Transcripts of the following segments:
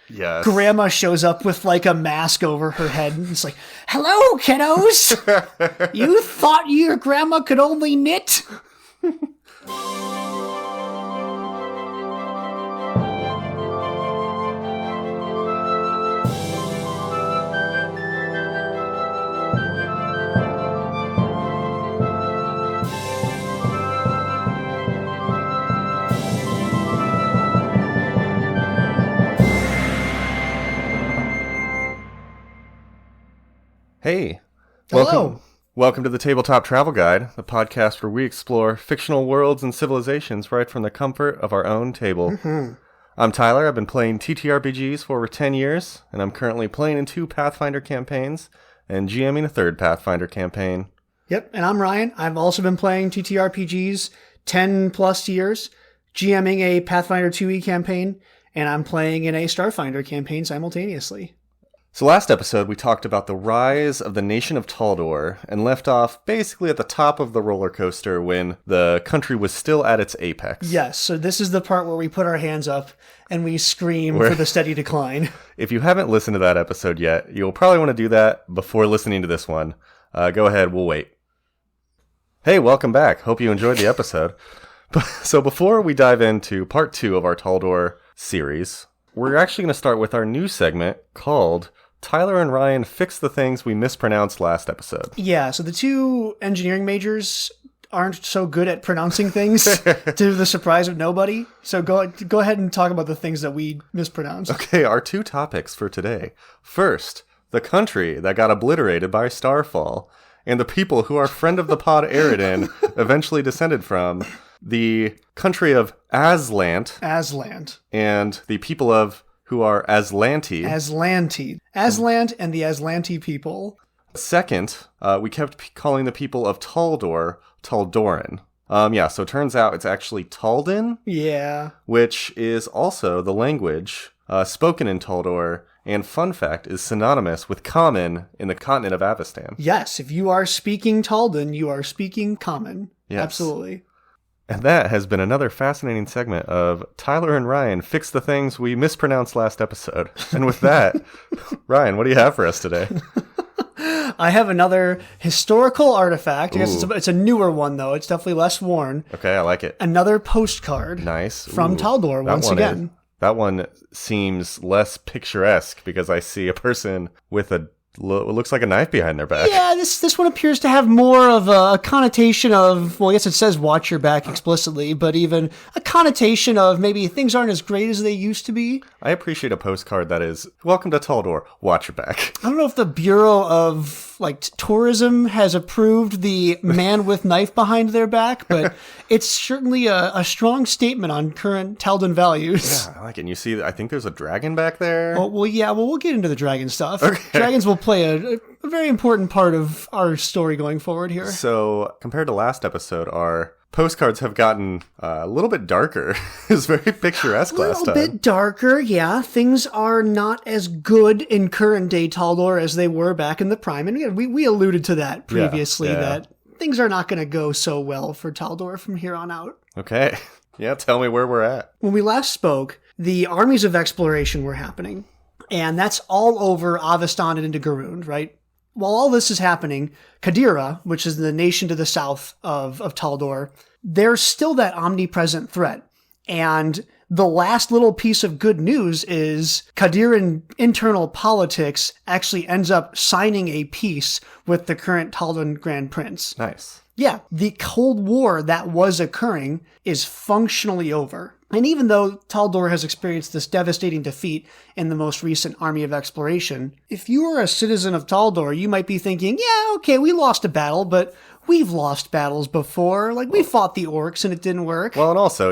Yes. Grandma shows up with like a mask over her head and it's like, hello, kiddos. You thought your grandma could only knit? Hey. Hello. Welcome to the Tabletop Travel Guide, the podcast where we explore fictional worlds and civilizations right from the comfort of our own table. Mm-hmm. I'm Tyler. I've been playing TTRPGs for over 10 years, and I'm currently playing in 2 Pathfinder campaigns and GMing a 3rd Pathfinder campaign. Yep, and I'm Ryan. I've also been playing TTRPGs 10 plus years, GMing a Pathfinder 2e campaign, and I'm playing in a Starfinder campaign simultaneously. So last episode, we talked about the rise of the nation of Taldor and left off basically at the top of the roller coaster when the country was still at its apex. Yes, so this is the part where we put our hands up and we scream for the steady decline. If you haven't listened to that episode yet, you'll probably want to do that before listening to this one. Go ahead, we'll wait. Hey, welcome back. Hope you enjoyed the episode. So before we dive into part 2 of our Taldor series, we're actually going to start with our new segment called Tyler and Ryan Fix the Things We Mispronounced Last Episode. Yeah, so the 2 engineering majors aren't so good at pronouncing things to the surprise of nobody. So go ahead and talk about the things that we mispronounced. Okay, our 2 topics for today. First, the country that got obliterated by Starfall, and the people who our friend of the pod Aridin eventually descended from. The country of Aslant. And the people of who are Aslanti. Aslant and the Aslanti people. Second, we kept calling the people of Taldor Taldoran. So it turns out it's actually Taldan. Yeah. Which is also the language spoken in Taldor, and fun fact, is synonymous with common in the continent of Avestan. Yes, if you are speaking Taldan, you are speaking common. Yes. Absolutely. And that has been another fascinating segment of Tyler and Ryan Fix the Things We Mispronounced Last Episode. And with that, Ryan, what do you have for us today? I have another historical artifact. I guess it's a newer one, though. It's definitely less worn. Okay, I like it. Another postcard. Nice. From Taldor, once again. That one seems less picturesque because I see a person with what looks like a knife behind their back. Yeah, this one appears to have more of a connotation of, well, I guess it says watch your back explicitly, but even a connotation of maybe things aren't as great as they used to be. I appreciate a postcard that is, welcome to Taldor, watch your back. I don't know if the Bureau of tourism has approved the man with knife behind their back, but it's certainly a strong statement on current Taldan values. Yeah, I like it. And you see, I think there's a dragon back there. We'll get into the dragon stuff. Okay. Dragons will play a very important part of our story going forward here. So, compared to last episode, our postcards have gotten a little bit darker. It was very picturesque last time. A little bit darker, yeah. Things are not as good in current day Taldor as they were back in the Prime. And again, we alluded to that previously, that things are not going to go so well for Taldor from here on out. Okay. Yeah, tell me where we're at. When we last spoke, the armies of exploration were happening. And that's all over Avestan and into Garund, right? While all this is happening, Qadira, which is the nation to the south of Taldor, there's still that omnipresent threat. And the last little piece of good news is Qadiran internal politics actually ends up signing a peace with the current Taldan Grand Prince. Nice. Yeah, the Cold War that was occurring is functionally over. And even though Taldor has experienced this devastating defeat in the most recent Army of Exploration, if you are a citizen of Taldor, you might be thinking, yeah, okay, we lost a battle, but we've lost battles before. Like, we fought the orcs and it didn't work. Well, and also,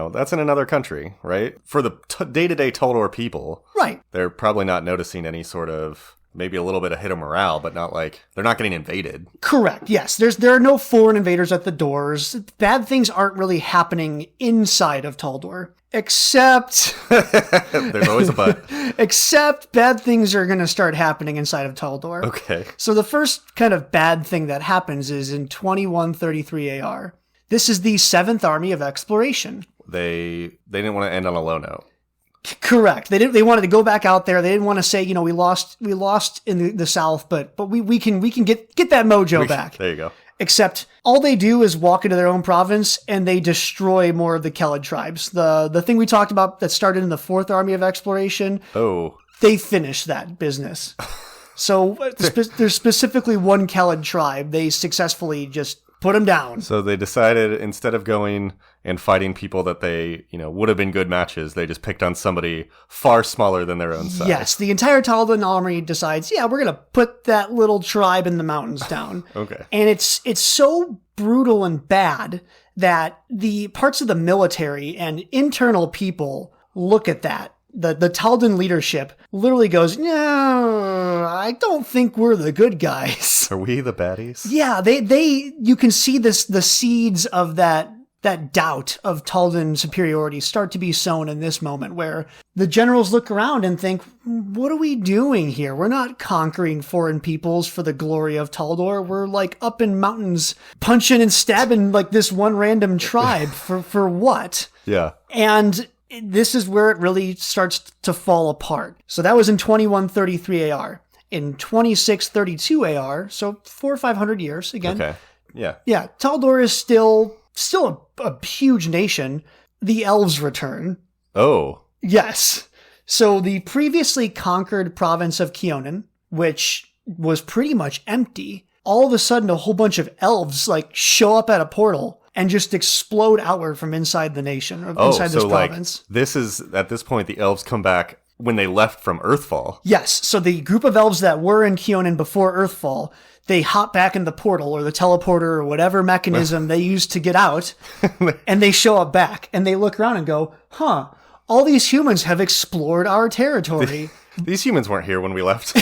that's in another country, right? For the day-to-day Taldor people, right? They're probably not noticing any sort of, maybe a little bit of hit of morale, but not like, they're not getting invaded. Correct, yes. There are no foreign invaders at the doors. Bad things aren't really happening inside of Taldor. Except... There's always a but. Except bad things are going to start happening inside of Taldor. Okay. So the first kind of bad thing that happens is in 2133 AR. This is the 7th Army of Exploration. They didn't want to end on a low note. Correct. They wanted to go back out there. They didn't want to say, we lost in the south, but we can get that mojo back. There you go. Except all they do is walk into their own province and they destroy more of the Kelid tribes. The thing we talked about that started in the 4th Army of Exploration. Oh. They finish that business. So there's specifically one Kelid tribe. They successfully just put them down. So they decided, instead of going and fighting people that they, would have been good matches, they just picked on somebody far smaller than their own size. Yes, the entire Taldor army decides, we're going to put that little tribe in the mountains down. Okay. And it's so brutal and bad that the parts of the military and internal people look at that. The Taldor leadership literally goes, no, I don't think we're the good guys. Are we the baddies? Yeah, you can see the seeds of that doubt of Taldor superiority start to be sown in this moment, where the generals look around and think, what are we doing here? We're not conquering foreign peoples for the glory of Taldor. We're like up in mountains punching and stabbing like this one random tribe for what? Yeah. And this is where it really starts to fall apart. So that was in 2133 AR. In 2632 AR, so 400 or 500 years again. Okay. Yeah. Yeah, Taldor is still a huge nation. The elves return. Oh. Yes. So the previously conquered province of Keonan, which was pretty much empty, all of a sudden a whole bunch of elves show up at a portal and just explode outward from inside the nation, or inside this province. This is, at this point, the elves come back when they left from Earthfall. Yes, so the group of elves that were in Keonan before Earthfall, they hop back in the portal, or the teleporter, or whatever mechanism they used to get out, and they show up back, and they look around and go, all these humans have explored our territory. These humans weren't here when we left.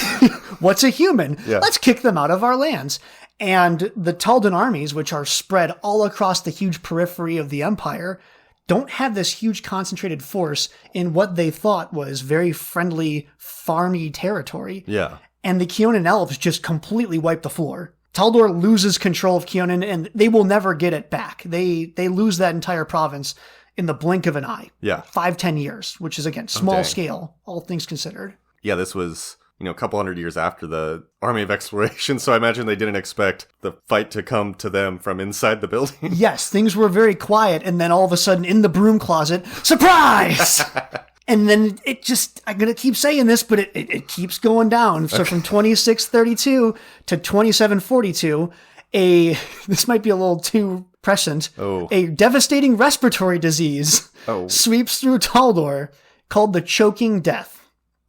What's a human? Yeah. Let's kick them out of our lands. And the Taldor armies, which are spread all across the huge periphery of the empire, don't have this huge concentrated force in what they thought was very friendly, farmy territory. Yeah. And the Keonan elves just completely wipe the floor. Taldor loses control of Keonan, and they will never get it back. They lose that entire province in the blink of an eye. Yeah. 5-10 years, which is, again, small scale, all things considered. Yeah, this was, a couple hundred years after the Army of Exploration, so I imagine they didn't expect the fight to come to them from inside the building. Yes, things were very quiet, and then all of a sudden, in the broom closet, surprise! And then it just, I'm going to keep saying this, but it keeps going down. So from 2632 to 2742, this might be a little too prescient, a devastating respiratory disease sweeps through Taldor called the Choking Death.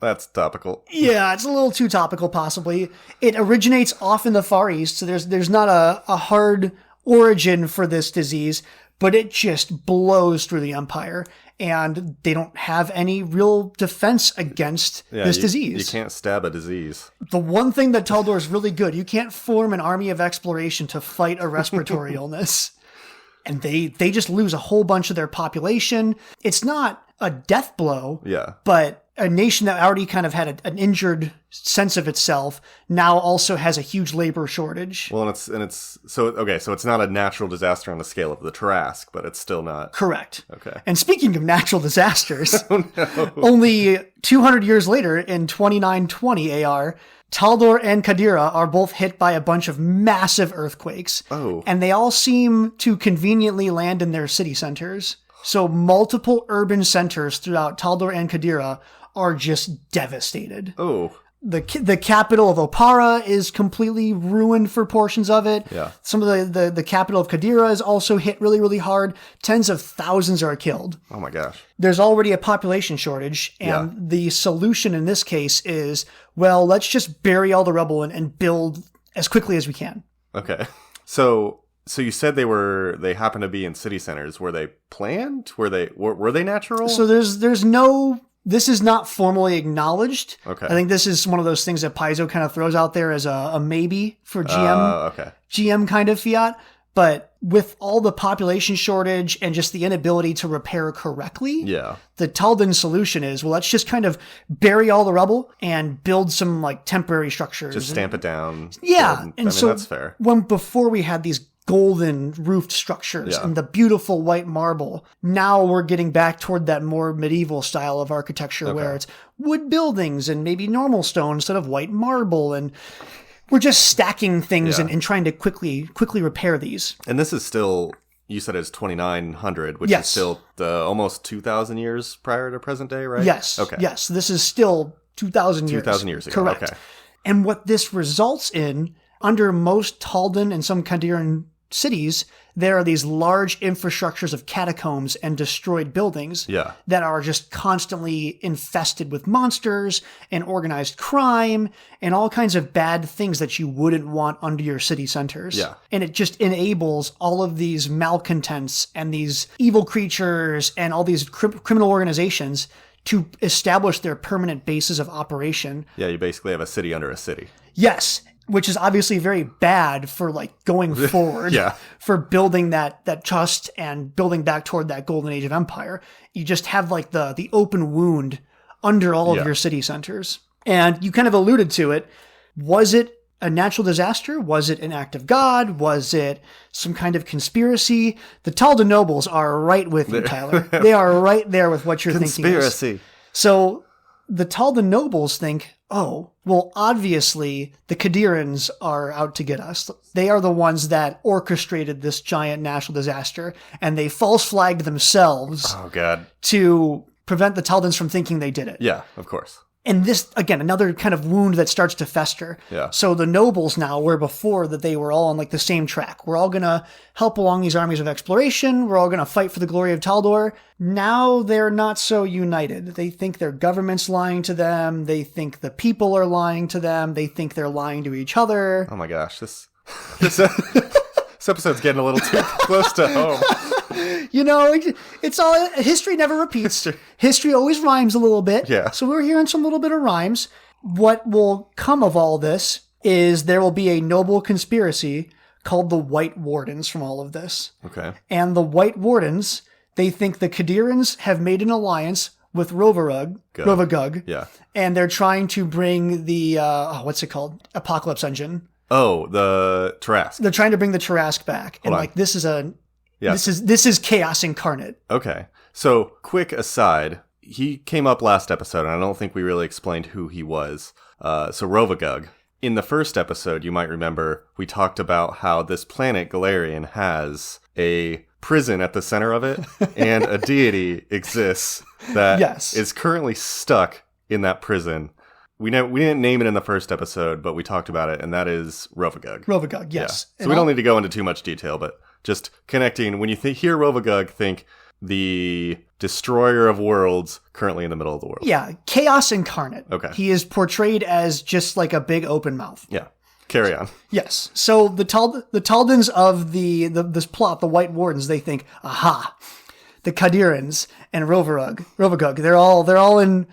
That's topical. Yeah, it's a little too topical, possibly. It originates off in the Far East, so there's not a hard origin for this disease, but it just blows through the Empire, and they don't have any real defense against this disease. You can't stab a disease. The one thing that Taldor is really good, you can't form an army of exploration to fight a respiratory illness. And they just lose a whole bunch of their population. It's not a death blow, but a nation that already kind of had an injured sense of itself now also has a huge labor shortage. Well, and it's so it's not a natural disaster on the scale of the Tarrasque, but it's still not. Correct. Okay. And speaking of natural disasters, only 200 years later in 2920 AR, Taldor and Qadira are both hit by a bunch of massive earthquakes. Oh. And they all seem to conveniently land in their city centers. So multiple urban centers throughout Taldor and Qadira are just devastated. Oh. The capital of Opara is completely ruined for portions of it. Yeah. Some of the capital of Qadira is also hit really, really hard. Tens of thousands are killed. Oh my gosh. There's already a population shortage, and the solution in this case is, well, let's just bury all the rubble and build as quickly as we can. Okay. So you said they happen to be in city centers. Were they planned? Were they natural? So there's no. This is not formally acknowledged. Okay. I think this is one of those things that Paizo kind of throws out there as a maybe for GM. Okay. GM kind of fiat. But with all the population shortage and just the inability to repair correctly, the Taldor solution is, well, let's just kind of bury all the rubble and build some temporary structures. Just stamp it down. Yeah. And so that's fair. Before we had these golden roofed structures Yeah. and the beautiful white marble. Now we're getting back toward that more medieval style of architecture where it's wood buildings and maybe normal stone instead of white marble. And we're just stacking things and trying to quickly repair these. And this is still, you said it's 2900, which Yes. is still almost 2,000 years prior to present day, right? Yes. Okay. Yes. This is still 2,000 years. 2,000 years ago. Correct. Okay. And what this results in, under most Taldon and some Khadiran cities, there are these large infrastructures of catacombs and destroyed buildings Yeah. that are just constantly infested with monsters and organized crime and all kinds of bad things that you wouldn't want under your city centers. Yeah. And it just enables all of these malcontents and these evil creatures and all these criminal organizations to establish their permanent bases of operation. Yeah, you basically have a city under a city. Yes, which is obviously very bad for like going forward, Yeah. for building that trust and building back toward that golden age of empire. You just have like the open wound under all of your city centers. And you kind of alluded to it. Was it a natural disaster? Was it an act of God? Was it some kind of conspiracy? The Taldon nobles are right with you, Tyler. They are right there with what you're thinking. Conspiracy. So the Taldon nobles think, oh, well, obviously the Khadirans are out to get us. They are the ones that orchestrated this giant national disaster, and they false flagged themselves Oh, God. to prevent the Taldans from thinking they did it. Yeah, of course. And this, again, another kind of wound that starts to fester. Yeah. So the nobles now, where before that they were all on like the same track. We're all going to help along these armies of exploration. We're all going to fight for the glory of Taldor. Now they're not so united. They think their government's lying to them. They think the people are lying to them. They think they're lying to each other. Oh, my gosh. This episode's getting a little too close to home. You know, it's all, history never repeats. History always rhymes a little bit. Yeah. So we're hearing some little bit of rhymes. What will come of all this is there will be a noble conspiracy called the White Wardens from all of this. Okay. And the White Wardens, they think the Khadirans have made an alliance with Rovagug. Yeah. And they're trying to bring the, what's it called? Apocalypse Engine. Oh, the Tarask. They're trying to bring the Tarask back. And on. like, this is Yeah. this is chaos incarnate. Okay. So, quick aside, he came up last episode, and I don't think we really explained who he was. So, Rovagug. In the first episode, you might remember, we talked about how this planet, Golarion, has a prison at the center of it, and a deity exists that is currently stuck in that prison. We didn't name it in the first episode, but we talked about it, and that is Rovagug. Rovagug, yes. Yeah. So we don't need to go into too much detail, but just connecting, when you hear Rovagug, think the destroyer of worlds currently in the middle of the world. Yeah, chaos incarnate. Okay. He is portrayed as just like a big open mouth. Yeah. Carry on. Yes. So the Taldans of this plot, the White Wardens, they think, aha, the Khadirans and Rovagug, they're all in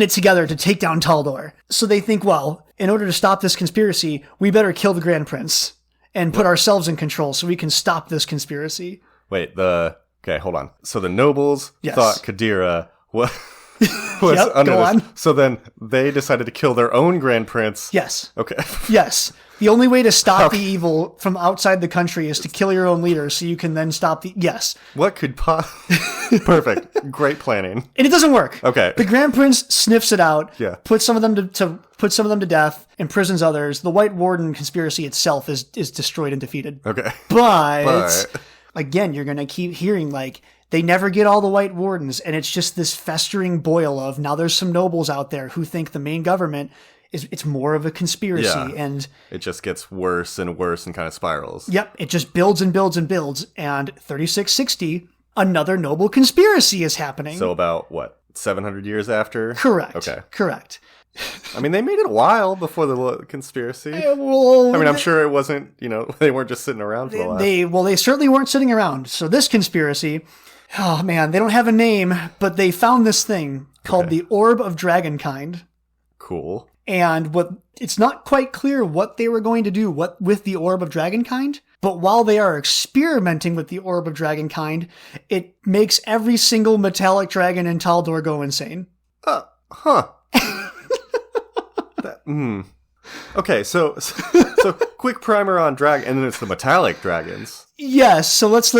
it together to take down Taldor. So they think, well, in order to stop this conspiracy, we better kill the Grand Prince and put ourselves in control so we can stop this conspiracy. Wait, okay, hold on. So the nobles thought Khadira was Yep, under go this. on. So then they decided to kill their own Grand Prince. Yes. Okay. Yes. The only way to stop the evil from outside the country is to kill your own leader so you can then stop the... Yes. What could Perfect. Great planning. And it doesn't work. Okay. The Grand Prince sniffs it out, Yeah. puts some of them to death, imprisons others. The White Warden conspiracy itself is destroyed and defeated. Okay. But again, you're going to keep hearing like they never get all the White Wardens, and it's just this festering boil of now there's some nobles out there who think the main government it's more of a conspiracy. Yeah. And it just gets worse and worse and kind of spirals. yep, it just builds and builds and builds. And 3660, another noble conspiracy is happening. So about, what, 700 years after? Correct. Okay. Correct. I mean, they made it a while before the conspiracy. Well, I mean, I'm sure it wasn't, they weren't just sitting around for a while. They certainly weren't sitting around. So this conspiracy, oh man, they don't have a name, but they found this thing called the Orb of Dragonkind. Cool. And it's not quite clear what they were going to do with the Orb of Dragonkind, but while they are experimenting with the Orb of Dragonkind, it makes every single metallic dragon in Taldor go insane. Okay, so quick primer on dragon, and then it's the metallic dragons. Yes, so let's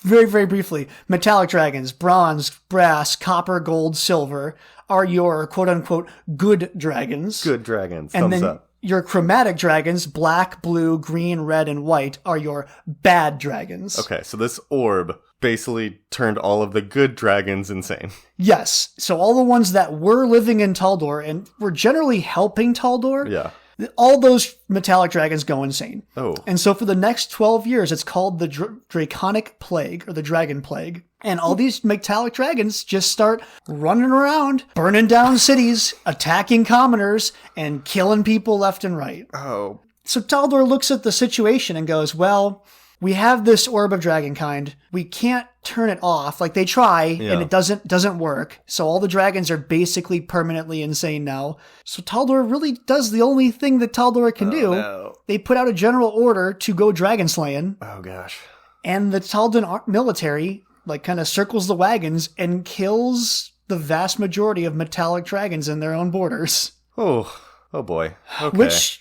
very, very briefly. Metallic dragons, bronze, brass, copper, gold, silver are your quote-unquote good dragons. Good dragons, and thumbs then up. Your chromatic dragons, black, blue, green, red, and white, are your bad dragons. Okay, so this orb basically turned all of the good dragons insane. Yes, so all the ones that were living in Taldor and were generally helping Taldor, Yeah. all those metallic dragons go insane. Oh. And so for the next 12 years, it's called the Draconic Plague, or the Dragon Plague. And all these metallic dragons just start running around, burning down cities, attacking commoners, and killing people left and right. Oh. So Taldor looks at the situation and goes, well, we have this orb of dragonkind. We can't turn it off. Like, they try, and it doesn't work. So all the dragons are basically permanently insane now. So Taldor really does the only thing that Taldor can do. No. They put out a general order to go dragon slaying. Oh, gosh. And the Taldan military, like, kind of circles the wagons and kills the vast majority of metallic dragons in their own borders. Oh boy. Okay. Which,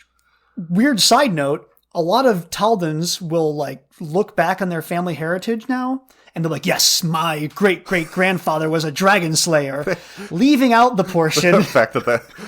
weird side note, a lot of Taldans will, like, look back on their family heritage now, and they're like, yes, my great-great-grandfather was a dragon slayer, leaving out the portion. The fact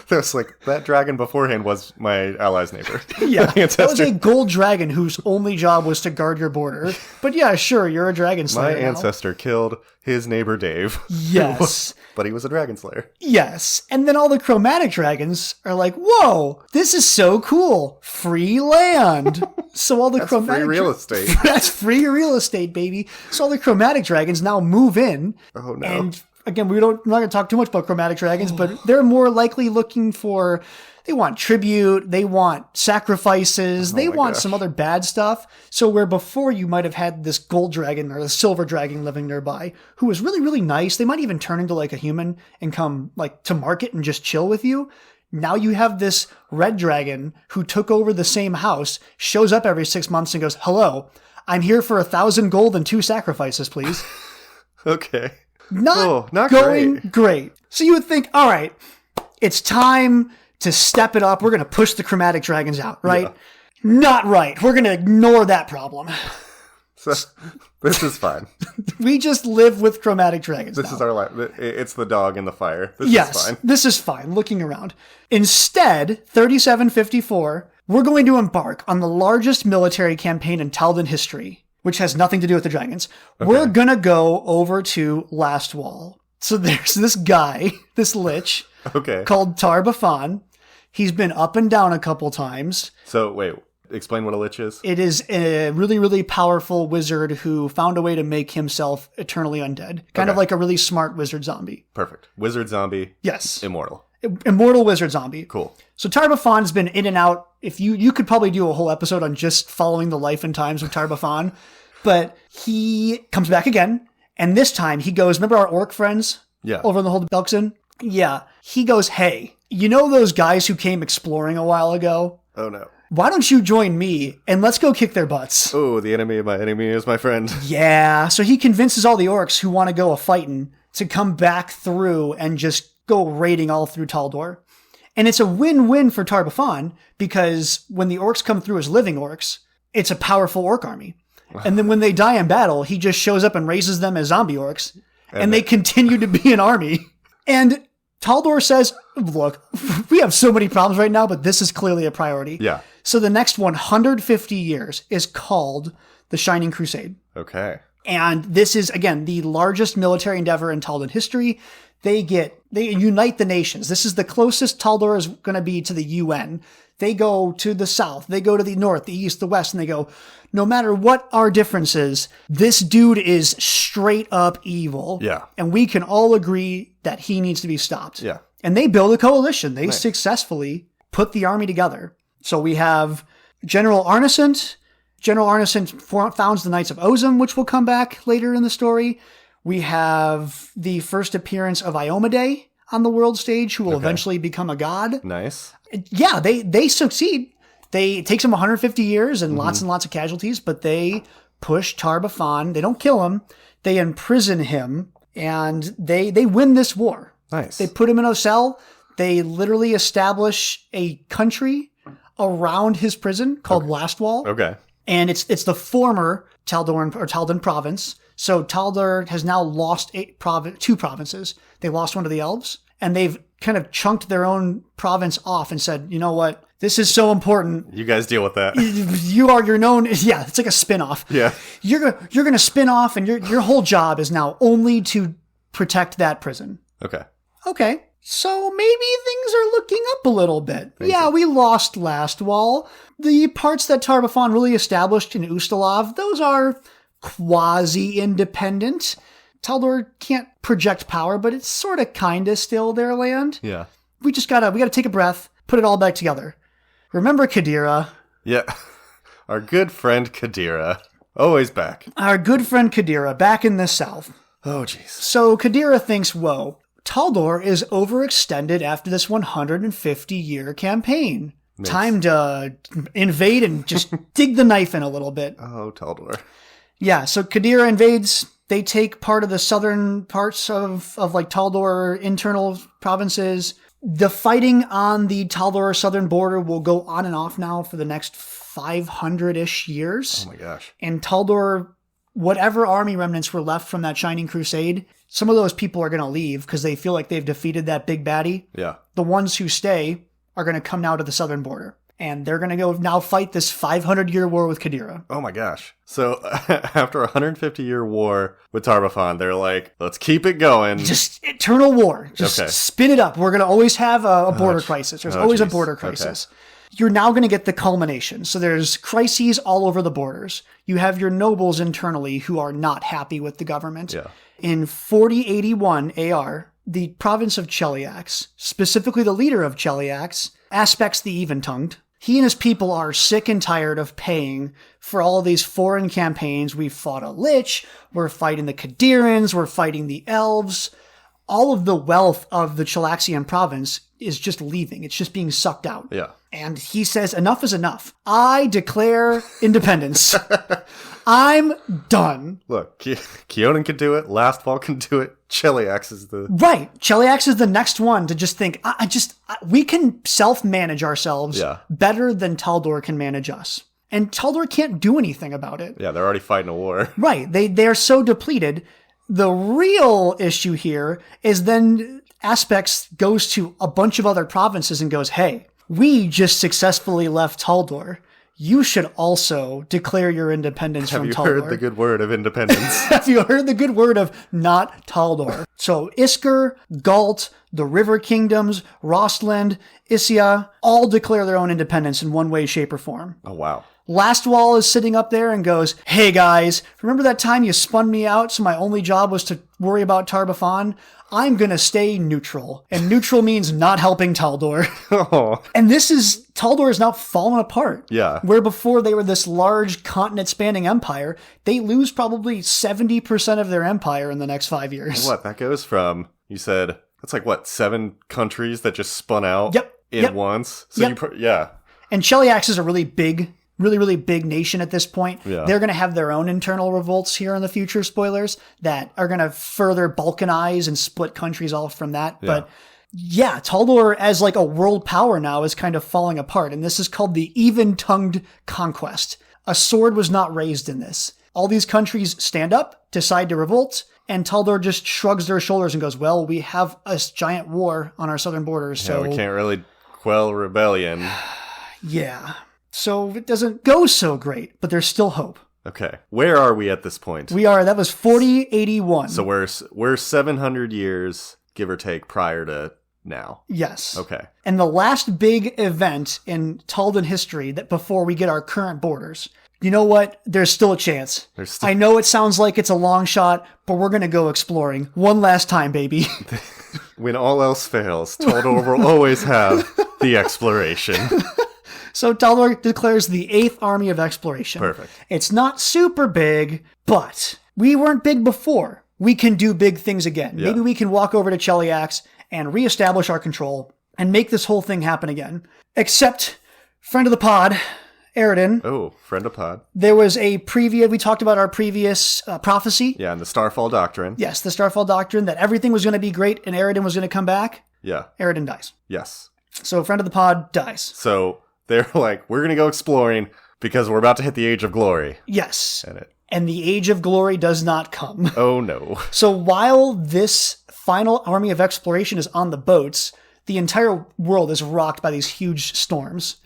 that's like, that dragon beforehand was my ally's neighbor. Yeah, that was a gold dragon whose only job was to guard your border. But yeah, sure, you're a dragon slayer My ancestor killed his neighbor Dave. Yes. But he was a dragon slayer. Yes. And then all the chromatic dragons are like, whoa, this is so cool. Free land. So all the chromatic... free real estate. That's free real estate, baby. So all the chromatic dragons now move in. Oh, no. And again, we're not going to talk too much about chromatic dragons, but they're more likely looking for... They want tribute, they want sacrifices, they want some other bad stuff. So where before you might have had this gold dragon or the silver dragon living nearby, who was really, really nice, they might even turn into like a human and come like to market and just chill with you. Now you have this red dragon who took over the same house, shows up every 6 months and goes, hello, I'm here for 1,000 gold and 2 sacrifices, please. Okay. Not going great. So you would think, all right, it's time to step it up. We're going to push the chromatic dragons out, right? Yeah. Not right. We're going to ignore that problem. So, this is fine. We just live with chromatic dragons This now. is our life. It's the dog in the fire. This is fine. This is fine, looking around. Instead, 3754, we're going to embark on the largest military campaign in Taldan history, which has nothing to do with the dragons. Okay. We're going to go over to Last Wall. So there's this guy, this lich, called Tar-Baphon. He's been up and down a couple times. So, wait, explain what a lich is. It is a really, really powerful wizard who found a way to make himself eternally undead. Kind of like a really smart wizard zombie. Perfect. Wizard zombie. Yes. Immortal. Immortal wizard zombie. Cool. So Tar-Baphon's been in and out. If you could probably do a whole episode on just following the life and times of Tar-Baphon. But he comes back again. And this time he goes, remember our orc friends? Yeah. Over in the Hold Belkzen? Yeah. He goes, hey, you know those guys who came exploring a while ago? Oh, no. Why don't you join me and let's go kick their butts? Oh, the enemy of my enemy is my friend. Yeah. So he convinces all the orcs who want to go a-fighting to come back through and just go raiding all through Taldor. And it's a win-win for Tar-Baphon because when the orcs come through as living orcs, it's a powerful orc army. And then when they die in battle, he just shows up and raises them as zombie orcs. And they continue to be an army. And Taldor says, look, we have so many problems right now, but this is clearly a priority. Yeah. So the next 150 years is called the Shining Crusade. Okay. And this is, again, the largest military endeavor in Taldan history. They unite the nations. This is the closest Taldor is going to be to the UN. They go to the south, they go to the north, the east, the west, and they go, no matter what our differences, this dude is straight up evil. Yeah. And we can all agree that he needs to be stopped. Yeah. And they build a coalition. They successfully put the army together. So we have General Arnesant. General Arnesant founds the Knights of Ozum, which will come back later in the story. We have the first appearance of Iomedae on the world stage, who will eventually become a god. Nice. Yeah, they succeed. It takes them 150 years and lots of casualties, but they push Tar-Baphon. They don't kill him. They imprison him, and they win this war. Nice. They put him in a cell. They literally establish a country around his prison called Last Wall. Okay. And it's the former Taldor province. So Taldor has now lost two provinces. They lost one to the elves, and they've kind of chunked their own province off and said, you know what? This is so important. You guys deal with that. You're known. Yeah, it's like a spin-off. Yeah. You're going to spin off, and your whole job is now only to protect that prison. Okay. So maybe things are looking up a little bit. We lost Last Wall. The parts that Tar-Baphon really established in Ustalav, those are quasi-independent. Taldor can't project power, but it's sort of kind of still their land. Yeah. We gotta take a breath, put it all back together. Remember Qadira? Yeah. Our good friend Qadira. Always back. Our good friend Qadira, back in the south. Oh, jeez. So Qadira thinks, whoa, Taldor is overextended after this 150-year campaign. Time to invade and just dig the knife in a little bit. Oh, Taldor. Yeah, so Qadira invades. They take part of the southern parts of like Taldor internal provinces. The fighting on the Taldor southern border will go on and off now for the next 500-ish years. Oh my gosh. And Taldor, whatever army remnants were left from that Shining Crusade, some of those people are going to leave because they feel like they've defeated that big baddie. Yeah. The ones who stay are going to come now to the southern border. And they're going to go now fight this 500-year war with Qadira. Oh my gosh. So after a 150-year war with Tar-Baphon, they're like, let's keep it going. Just eternal war. Just spin it up. We're going to always have a border crisis. There's always a border crisis. Okay. You're now going to get the culmination. So there's crises all over the borders. You have your nobles internally who are not happy with the government. Yeah. In 4081 AR, the province of Cheliax, specifically the leader of Cheliax, aspects the even-tongued. He and his people are sick and tired of paying for all these foreign campaigns. We fought a lich, we're fighting the Qadirans, we're fighting the elves. All of the wealth of the Chelaxian province is just leaving. It's just being sucked out. Yeah. And he says, enough is enough. I declare independence. I'm done. Look, Keonan can do it. Last Fall can do it. Cheliax is the... Right. Cheliax is the next one to just think, we can self-manage ourselves better than Taldor can manage us. And Taldor can't do anything about it. Yeah, they're already fighting a war. Right. They're so depleted. The real issue here is then Aspects goes to a bunch of other provinces and goes, hey, we just successfully left Taldor. You should also declare your independence from Taldor. Have you heard the good word of independence? Have you heard the good word of not Taldor? So Isker, Galt, the River Kingdoms, Rostland, Isia, all declare their own independence in one way, shape, or form. Oh, wow. Last Wall is sitting up there and goes, hey guys, remember that time you spun me out so my only job was to worry about Tar-Baphon? I'm going to stay neutral. And neutral means not helping Taldor. Oh. And Taldor is now fallen apart. Yeah. Where before they were this large continent-spanning empire, they lose probably 70% of their empire in the next 5 years. What? That goes from, you said, that's like what, 7 countries that just spun out once? So yeah. And Cheliax is a really big nation at this point. Yeah. They're going to have their own internal revolts here in the future, spoilers, that are going to further balkanize and split countries off from that. Yeah. But yeah, Taldor as like a world power now is kind of falling apart. And this is called the even-tongued conquest. A sword was not raised in this. All these countries stand up, decide to revolt, and Taldor just shrugs their shoulders and goes, well, we have a giant war on our southern borders. So we can't really quell rebellion. Yeah. So it doesn't go so great, but there's still hope. Okay. Where are we at this point? That was 4081. So we're 700 years, give or take, prior to now. Yes. Okay. And the last big event in Taldan history that before we get our current borders. You know what? There's still a chance. I know it sounds like it's a long shot, but we're going to go exploring. One last time, baby. When all else fails, Taldor will always have the exploration. So Taldor declares the 8th Army of Exploration. Perfect. It's not super big, but we weren't big before. We can do big things again. Yeah. Maybe we can walk over to Cheliax and reestablish our control and make this whole thing happen again. Except, friend of the pod, Aridin. Oh, friend of pod. There was we talked about our previous prophecy. Yeah, and the Starfall Doctrine. Yes, the Starfall Doctrine, that everything was going to be great and Aridin was going to come back. Yeah. Aridin dies. Yes. So friend of the pod dies. So they're like, we're going to go exploring because we're about to hit the Age of Glory. Yes. And the Age of Glory does not come. Oh, no. So while this final army of exploration is on the boats, the entire world is rocked by these huge storms.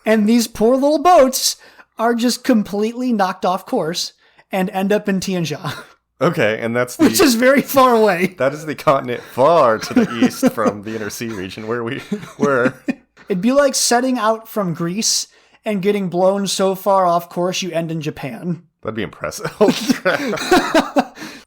And these poor little boats are just completely knocked off course and end up in Tianjia. Okay, and that's which is very far away. That is the continent far to the east from the Inner Sea region where we were. It'd be like setting out from Greece and getting blown so far off course you end in Japan. That'd be impressive.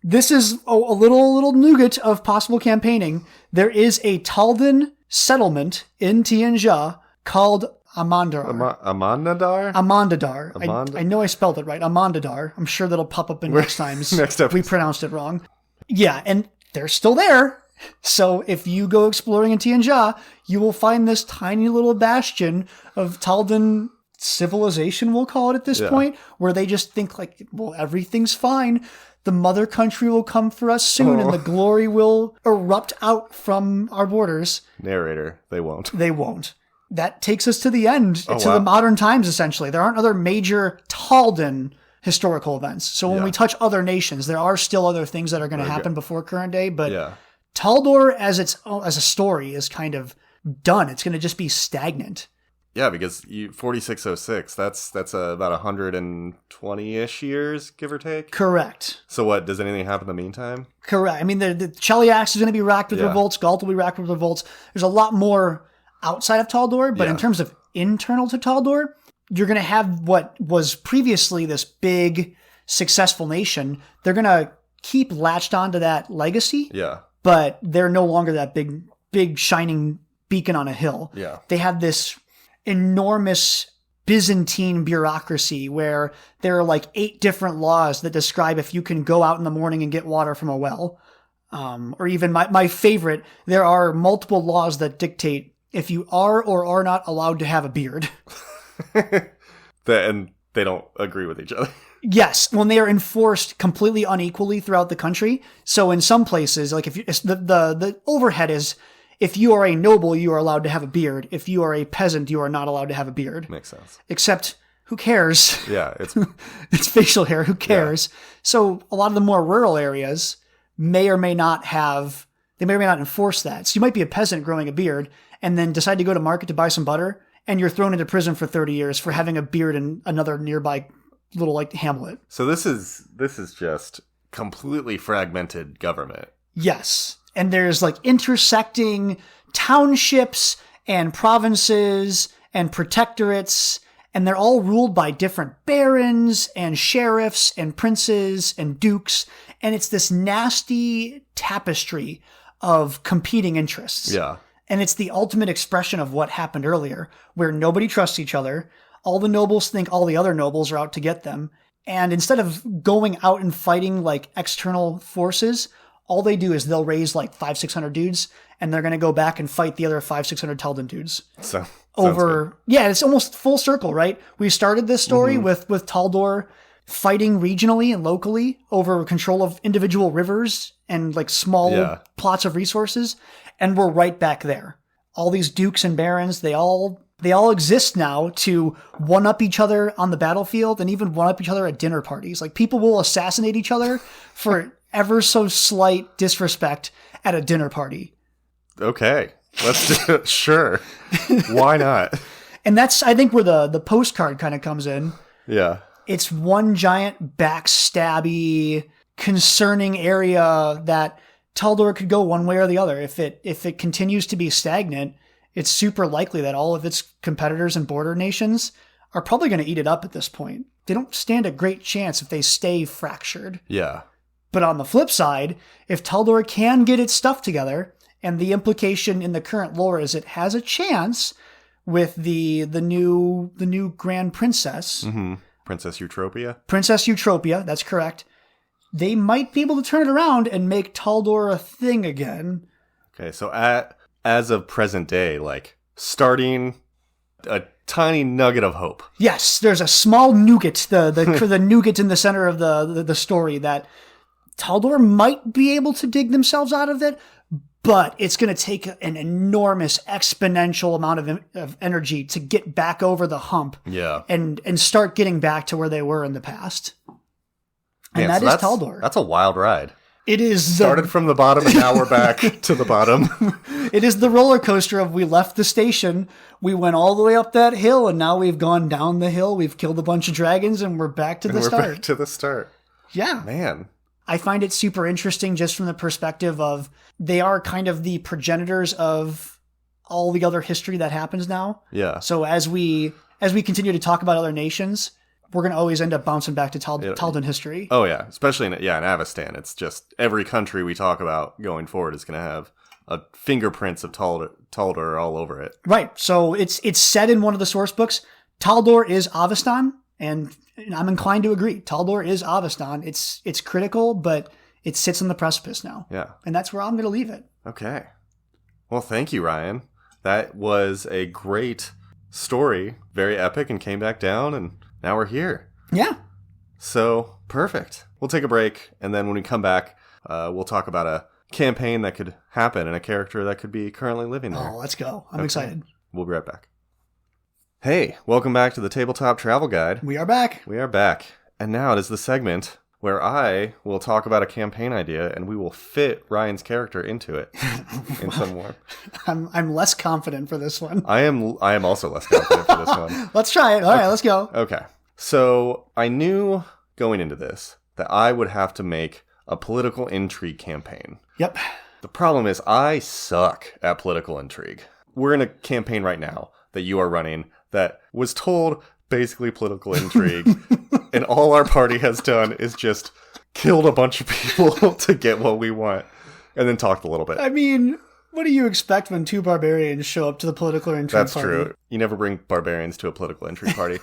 This is a little nougat of possible campaigning. There is a Taldan settlement in Tianjia called Amandadar. Amandadar? I know I spelled it right. Amandadar. I'm sure that'll pop up in next times. Next episode. We pronounced it wrong. Yeah, and they're still there. So if you go exploring in Tianjia, you will find this tiny little bastion of Taldan civilization, we'll call it at this point, where they just think like, well, everything's fine. The mother country will come for us soon, and the glory will erupt out from our borders. Narrator, they won't. They won't. That takes us to the end, the modern times, essentially. There aren't other major Taldan historical events. So when we touch other nations, there are still other things that are going to happen before current day, but Taldor as a story is kind of done. It's going to just be stagnant. Yeah, because 4606, that's about 120-ish years, give or take? Correct. So what, does anything happen in the meantime? Correct. I mean, the Cheliax is going to be racked with revolts. Galt will be racked with revolts. There's a lot more outside of Taldor, but in terms of internal to Taldor, you're going to have what was previously this big, successful nation. They're going to keep latched onto that legacy, but they're no longer that big, shining beacon on a hill. Yeah. They have this enormous Byzantine bureaucracy where there are like 8 different laws that describe if you can go out in the morning and get water from a well. Or even my favorite, there are multiple laws that dictate if you are or are not allowed to have a beard. And they don't agree with each other. Yes, when they are enforced completely unequally throughout the country. So in some places, like if you, the overhead is, if you are a noble, you are allowed to have a beard. If you are a peasant, you are not allowed to have a beard. Makes sense. Except, who cares? Yeah, it's it's facial hair. Who cares? Yeah. So a lot of the more rural areas may or may not enforce that. So you might be a peasant growing a beard and then decide to go to market to buy some butter, and you're thrown into prison for 30 years for having a beard in another nearby little like hamlet. So this is just completely fragmented government. Yes. And there's like intersecting townships and provinces and protectorates, and they're all ruled by different barons and sheriffs and princes and dukes. And it's this nasty tapestry of competing interests. Yeah. And it's the ultimate expression of what happened earlier, where nobody trusts each other. All the nobles think all the other nobles are out to get them. And instead of going out and fighting like external forces, all they do is they'll raise like 500-600 dudes, and they're going to go back and fight the other 500-600 Taldan dudes. It's almost full circle, right? We started this story with Taldor fighting regionally and locally over control of individual rivers and like small plots of resources. And we're right back there. All these dukes and barons, they all exist now to one-up each other on the battlefield and even one-up each other at dinner parties. Like people will assassinate each other for ever so slight disrespect at a dinner party. Okay. Let's do it. Sure. Why not? And that's, I think, where the postcard kind of comes in. Yeah. It's one giant backstabby, concerning area that Taldor could go one way or the other. If it continues to be stagnant, it's super likely that all of its competitors and border nations are probably going to eat it up at this point. They don't stand a great chance if they stay fractured. Yeah. But on the flip side, if Taldor can get its stuff together, and the implication in the current lore is it has a chance with the new Grand Princess. Mm-hmm. Princess Eutropia? Princess Eutropia, that's correct. They might be able to turn it around and make Taldor a thing again. Okay, so as of present day, like, starting a tiny nugget of hope. Yes, there's a small nougat, the nougat in the center of the story that Taldor might be able to dig themselves out of it, but it's going to take an enormous exponential amount of energy to get back over the hump Yeah. and start getting back to where they were in the past. And Man, that is that's Taldor. That's a wild ride. It is Started from the bottom and now we're back to the bottom. It is the roller coaster of we left the station, we went all the way up that hill, and now we've gone down the hill, we've killed a bunch of dragons, and we're back to the start. Back to the start. Yeah. Man. I find it super interesting just from the perspective of they are kind of the progenitors of all the other history that happens now. Yeah. So as we continue to talk about other nations, we're going to always end up bouncing back to Taldan history. Oh, yeah. Especially in Avestan. It's just every country we talk about going forward is going to have fingerprints of Taldor all over it. Right. So it's said in one of the source books, Taldor is Avestan, and I'm inclined to agree. Taldor is Avestan. It's critical, but it sits on the precipice now. Yeah. And that's where I'm going to leave it. Okay. Well, thank you, Ryan. That was a great story. Very epic, and came back down, and now we're here. Yeah. So, perfect. We'll take a break, and then when we come back, we'll talk about a campaign that could happen and a character that could be currently living there. Oh, let's go. I'm excited. We'll be right back. Hey, welcome back to the Tabletop Travel Guide. We are back. We are back. And now it is the segment where I will talk about a campaign idea and we will fit Ryan's character into it in some form. I'm less confident for this one. I am also less confident for this one. Let's try it. All right, let's go. Okay. So I knew going into this that I would have to make a political intrigue campaign. Yep. The problem is I suck at political intrigue. We're in a campaign right now that you are running that was told basically political intrigue, and all our party has done is just killed a bunch of people to get what we want, and then talked a little bit. I mean, what do you expect when two barbarians show up to the political intrigue That's party? true. You never bring barbarians to a political intrigue party.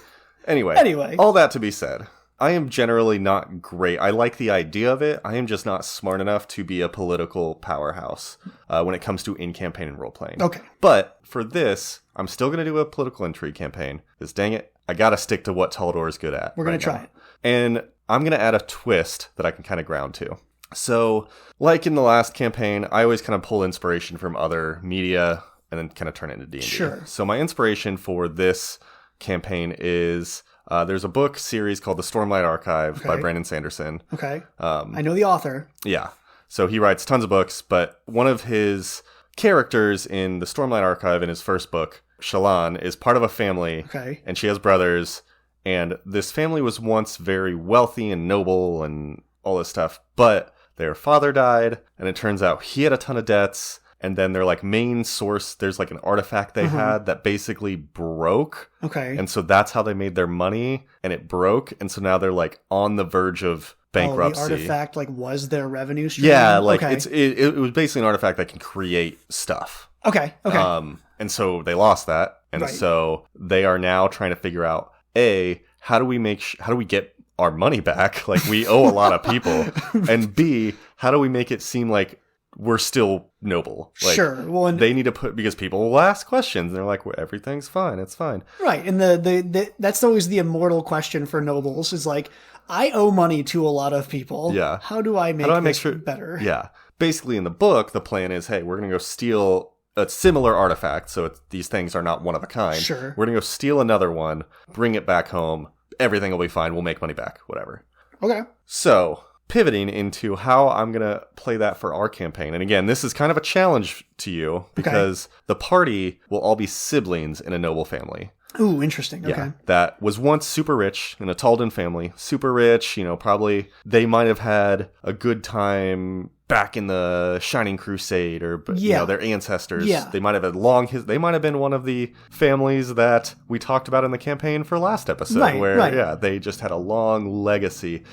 Anyway, all that to be said, I am generally not great. I like the idea of it. I am just not smart enough to be a political powerhouse when it comes to in-campaign and role-playing. Okay. But for this, I'm still going to do a political intrigue campaign, because dang it, I got to stick to what Taldor is good at. We're going to try it. And I'm going to add a twist that I can kind of ground to. So, like in the last campaign, I always kind of pull inspiration from other media and then kind of turn it into D&D. Sure. So my inspiration for this campaign is... there's a book series called The Stormlight Archive by Brandon Sanderson. Okay. I know the author. Yeah. So he writes tons of books, but one of his characters in The Stormlight Archive in his first book, Shallan, is part of a family. Okay. And she has brothers. And this family was once very wealthy and noble and all this stuff. But their father died, and it turns out he had a ton of debts. And then their main source, there's an artifact they had that basically broke. Okay. And so that's how they made their money, and it broke. And so now they're on the verge of bankruptcy. Oh, the artifact was their revenue stream? Yeah, okay. it was basically an artifact that can create stuff. Okay. And so they lost that. And so they are now trying to figure out, A, how do we get our money back? We owe a lot of people. And B, how do we make it seem like we're still noble? Sure. Well, and they need to because people will ask questions and they're like, well, everything's fine. It's fine. Right. And the that's always the immortal question for nobles is I owe money to a lot of people. Yeah. How do I make this better? Yeah. Basically in the book, the plan is, hey, we're going to go steal a similar artifact. So these things are not one of a kind. Sure. We're going to go steal another one, bring it back home. Everything will be fine. We'll make money back, whatever. Okay. So pivoting into how I'm going to play that for our campaign. And again, this is kind of a challenge to you because the party will all be siblings in a noble family. Ooh, interesting. Okay. Yeah, that was once super rich in a Taldan family. Super rich, probably they might have had a good time back in the Shining Crusade or their ancestors. Yeah. They might have had they might have been one of the families that we talked about in the campaign for last episode they just had a long legacy.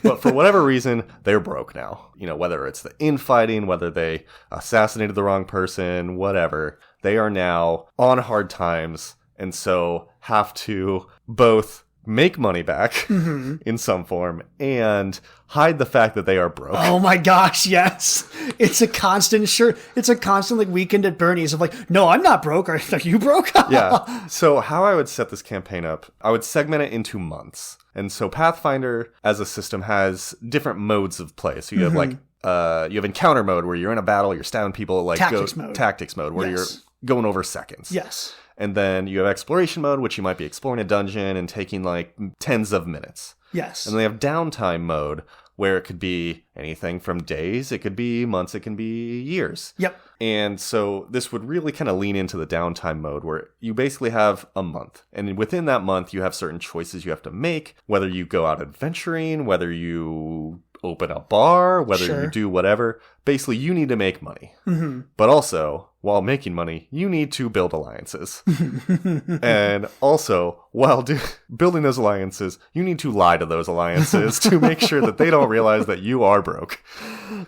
But for whatever reason, they're broke now. Whether it's the infighting, whether they assassinated the wrong person, whatever. They are now on hard times. And so have to both make money back in some form and hide the fact that they are broke. Oh my gosh, yes. It's a constant weekend at Bernie's of no, I'm not broke. Are you broke? Yeah. So how I would set this campaign up, I would segment it into months. And so Pathfinder as a system has different modes of play. So you have you have encounter mode where you're in a battle, you're stabbing people, like tactics mode where you're going over seconds. Yes. And then you have exploration mode, which you might be exploring a dungeon and taking like tens of minutes. Yes. And then they have downtime mode where it could be anything from days, it could be months, it can be years. Yep. And so this would really kind of lean into the downtime mode where you basically have a month. And within that month, you have certain choices you have to make, whether you go out adventuring, whether you open a bar, whether you do whatever. Basically, you need to make money. Mm-hmm. But also, while making money, you need to build alliances. And also, while building those alliances, you need to lie to those alliances to make sure that they don't realize that you are broke.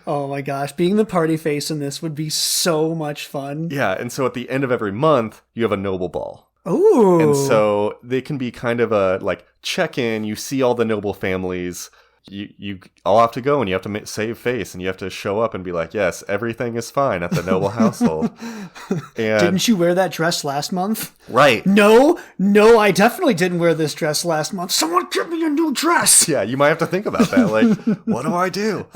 Oh my gosh, being the party face in this would be so much fun. Yeah, and so at the end of every month, you have a noble ball. Ooh. And so they can be kind of a, like, check-in. You see all the noble families. You all have to go and you have to save face and you have to show up and be like, yes, everything is fine at the noble household. And didn't you wear that dress last month? Right. No, I definitely didn't wear this dress last month. Someone give me a new dress. Yeah, you might have to think about that. Like, what do I do?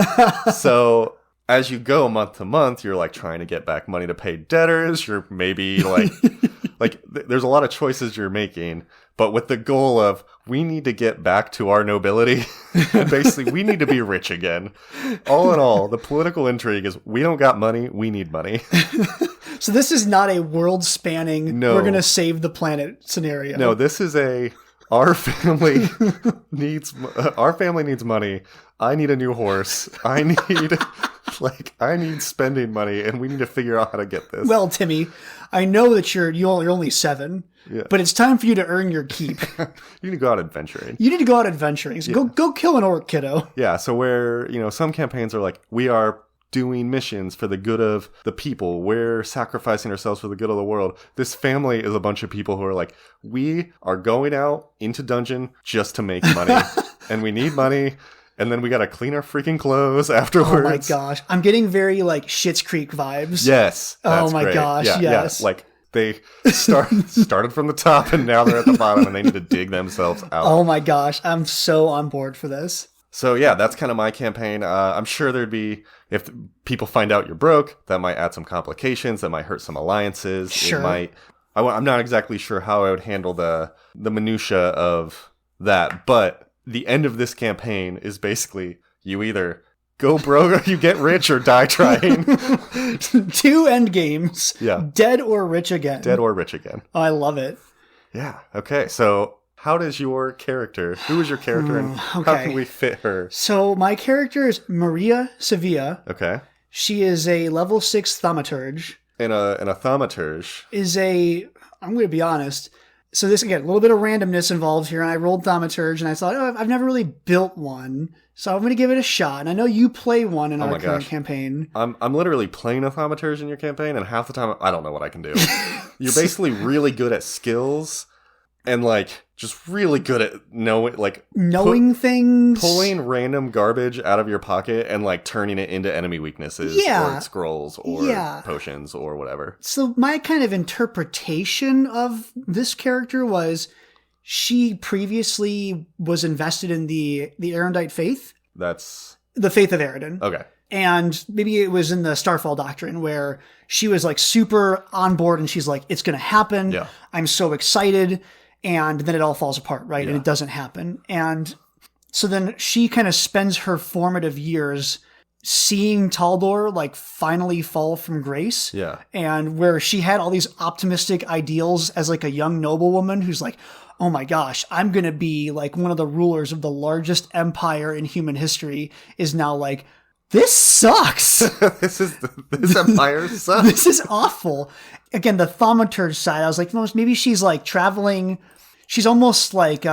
So as you go month to month, you're like trying to get back money to pay debtors. You're maybe like, there's a lot of choices you're making, but with the goal of, we need to get back to our nobility. Basically, we need to be rich again. All in all, the political intrigue is, we don't got money, we need money. So this is not a world-spanning, we're going to save the planet scenario. No, this is our family needs money. I need a new horse. I need spending money, and we need to figure out how to get this. Well, Timmy, I know that you're only 7, but it's time for you to earn your keep. You need to go out adventuring. So go kill an orc, kiddo. Yeah, so where, some campaigns are like, we are doing missions for the good of the people. We're sacrificing ourselves for the good of the world. This family is a bunch of people who are like, we are going out into dungeon just to make money. And we need money. And then we gotta clean our freaking clothes afterwards. Oh my gosh. I'm getting very like Schitt's Creek vibes. Yes. Oh my great. gosh, yeah, yes. Yeah. Like they started from the top and now they're at the bottom and they need to dig themselves out. Oh my gosh. I'm so on board for this. So yeah, that's kind of my campaign. I'm sure there'd be, if people find out you're broke, that might add some complications, that might hurt some alliances. Sure. I'm not exactly sure how I would handle the minutia of that, but the end of this campaign is basically, you either go broke or you get rich or die trying. 2 end games. Yeah. Dead or rich again. Oh, I love it. Yeah. Okay. So who is your character and how can we fit her? So my character is Maria Sevilla. Okay. She is a level 6 thaumaturge. And a thaumaturge I'm going to be honest. So this, again, a little bit of randomness involved here, and I rolled thaumaturge, and I thought, I've never really built one, so I'm going to give it a shot. And I know you play one in our current campaign. I'm literally playing a thaumaturge in your campaign, and half the time, I don't know what I can do. You're basically really good at skills, and, like, just really good at knowing things. Pulling random garbage out of your pocket and, like, turning it into enemy weaknesses or scrolls or potions or whatever. So my kind of interpretation of this character was she previously was invested in the Erendite faith. That's... the faith of Eredin. Okay. And maybe it was in the Starfall Doctrine where she was, like, super on board and she's like, it's going to happen. Yeah. I'm so excited. And then it all falls apart, right? Yeah. And it doesn't happen. And so then she kind of spends her formative years seeing Taldor, like, finally fall from grace. Yeah. And where she had all these optimistic ideals as, like, a young noblewoman who's like, oh my gosh, I'm going to be, like, one of the rulers of the largest empire in human history, is now like, this sucks. This empire sucks. This is awful. Again, the thaumaturge side, I was like, maybe she's like traveling. She's almost like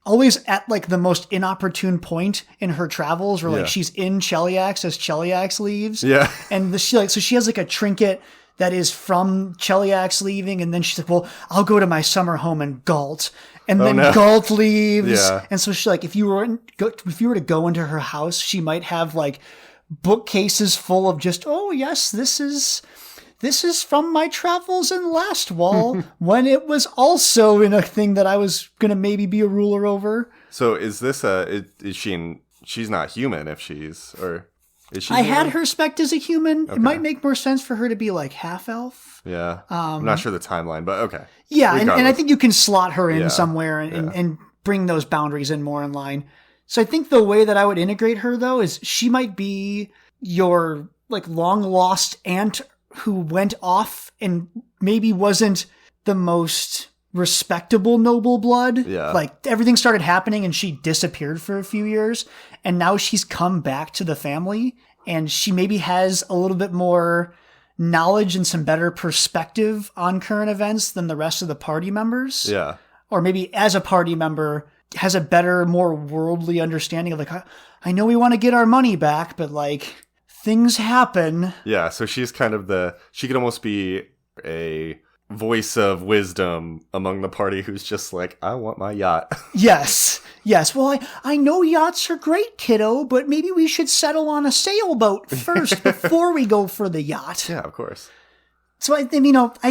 always at like the most inopportune point in her travels, where like she's in Cheliax as Cheliax leaves. Yeah. And so she has like a trinket that is from Cheliax leaving, and then she's like, well, I'll go to my summer home in Galt. And then Galt leaves. Yeah. And so she's like, if you were to go into her house, she might have like bookcases full of just, oh yes, this is from my travels in Lastwall, when it was also in a thing that I was going to maybe be a ruler over. So is this she's not human if she's, or Is she I had human? her spec'd as a human. Okay. It might make more sense for her to be like half elf. Yeah. I'm not sure the timeline, but okay. Yeah, and I Regardless. think you can slot her in Yeah, somewhere and bring those boundaries in more in line. So I think the way that I would integrate her, though, is she might be your like long lost aunt who went off and maybe wasn't the most respectable noble blood. Yeah. Like everything started happening and she disappeared for a few years. And now she's come back to the family and she maybe has a little bit more knowledge and some better perspective on current events than the rest of the party members. Yeah. Or maybe as a party member has a better, more worldly understanding of like, I know we want to get our money back, but like things happen. Yeah. So she's kind of she could almost be a voice of wisdom among the party who's just like, I want my yacht. Yes. Well, I know yachts are great, kiddo, but maybe we should settle on a sailboat first before we go for the yacht. Yeah, of course. So, I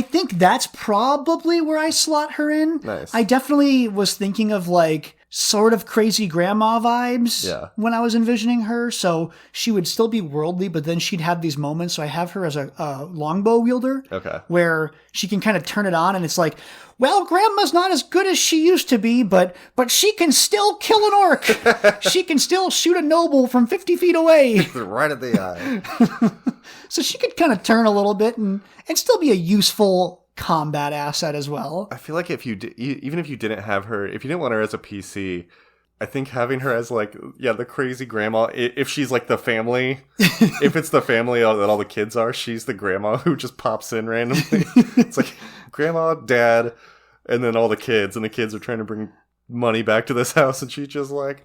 think that's probably where I slot her in. Nice. I definitely was thinking of like sort of crazy grandma vibes when I was envisioning her. So she would still be worldly, but then she'd have these moments. So I have her as a longbow wielder. Okay. Where she can kind of turn it on and it's like, well, grandma's not as good as she used to be, but she can still kill an orc. She can still shoot a noble from 50 feet away. Right at the eye. So she could kind of turn a little bit and still be a useful combat asset as well. I feel like if even if you didn't have her, if you didn't want her as a PC, I think having her as like, the crazy grandma, if she's like the family, if it's the family that all the kids are, she's the grandma who just pops in randomly. It's like grandma, dad, and then all the kids, and the kids are trying to bring money back to this house, and she's just like,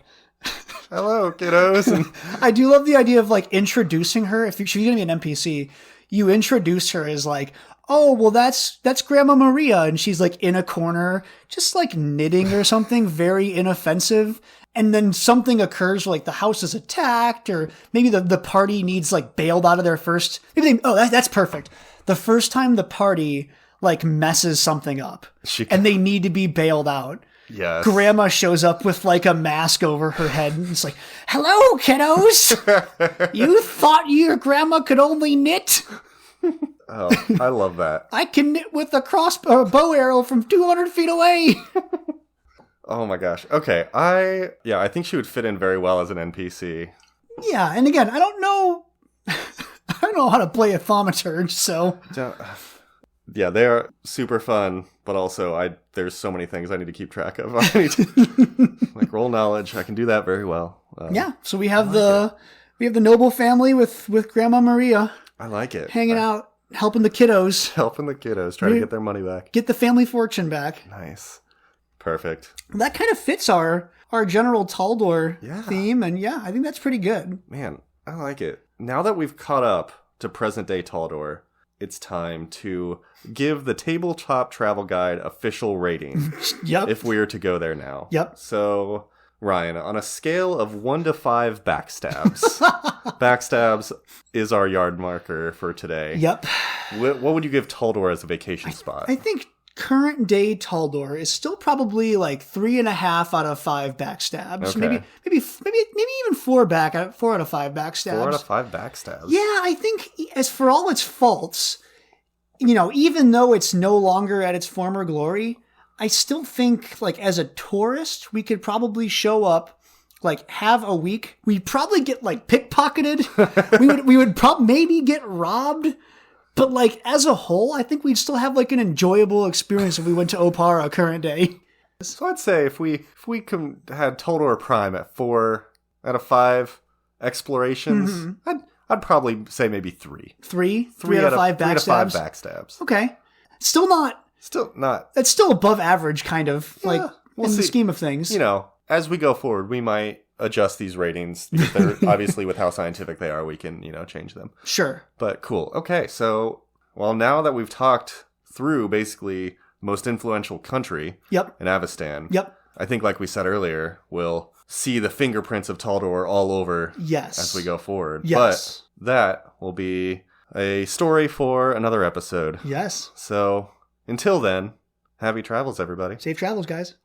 hello, kiddos. And I do love the idea of like introducing her. If she's going to be an NPC, you introduce her as like, oh, well, that's Grandma Maria. And she's like in a corner, just like knitting or something very inoffensive. And then something occurs where like the house is attacked or maybe the party needs like bailed out of their first. That's perfect. The first time the party like messes something up and they need to be bailed out. Yes. Grandma shows up with like a mask over her head and it's like, hello, kiddos. You thought your grandma could only knit? Oh, I love that. I can knit with a bow arrow from 200 feet away. Oh my gosh. Okay. I think she would fit in very well as an NPC. Yeah. And again, I don't know how to play a thaumaturge, so. Yeah, they are super fun, but also there's so many things I need to keep track of. I need to, like roll knowledge. I can do that very well. So we have the noble family with Grandma Maria. I like it. Hanging out, helping the kiddos. Helping the kiddos, try to get their money back. Get the family fortune back. Nice. Perfect. That kind of fits our general Taldor theme, and I think that's pretty good. Man, I like it. Now that we've caught up to present-day Taldor, it's time to give the Tabletop Travel Guide official rating. Yep. If we are to go there now. Yep. So, Ryan, on a scale of 1 to 5 backstabs, backstabs is our yard marker for today. Yep. What would you give Taldor as a vacation spot? I think current day Taldor is still probably like 3.5 out of 5 backstabs. Okay. Maybe even 4 out of 5 backstabs. 4 out of 5 backstabs. Yeah, I think as for all its faults, even though it's no longer at its former glory, I still think like as a tourist, we could probably show up, like have a week. We'd probably get like pickpocketed. we would maybe get robbed. But like as a whole, I think we'd still have like an enjoyable experience if we went to Opara current day. So I'd say if we had Taldor Prime at 4 out of 5 explorations, I'd probably say maybe 3. 3 out of 5 backstabs. 3 out of 5 backstabs. Okay, still not. That's still above average, kind of like we'll in see. the scheme of things. As we go forward, we might adjust these ratings because they're obviously with how scientific they are, we can change them. Sure. But cool. Okay, so now that we've talked through basically most influential country in Avestan, I think like we said earlier, we'll see the fingerprints of Taldor all over as we go forward. Yes. But that will be a story for another episode. Yes. So until then, happy travels, everybody. Safe travels, guys.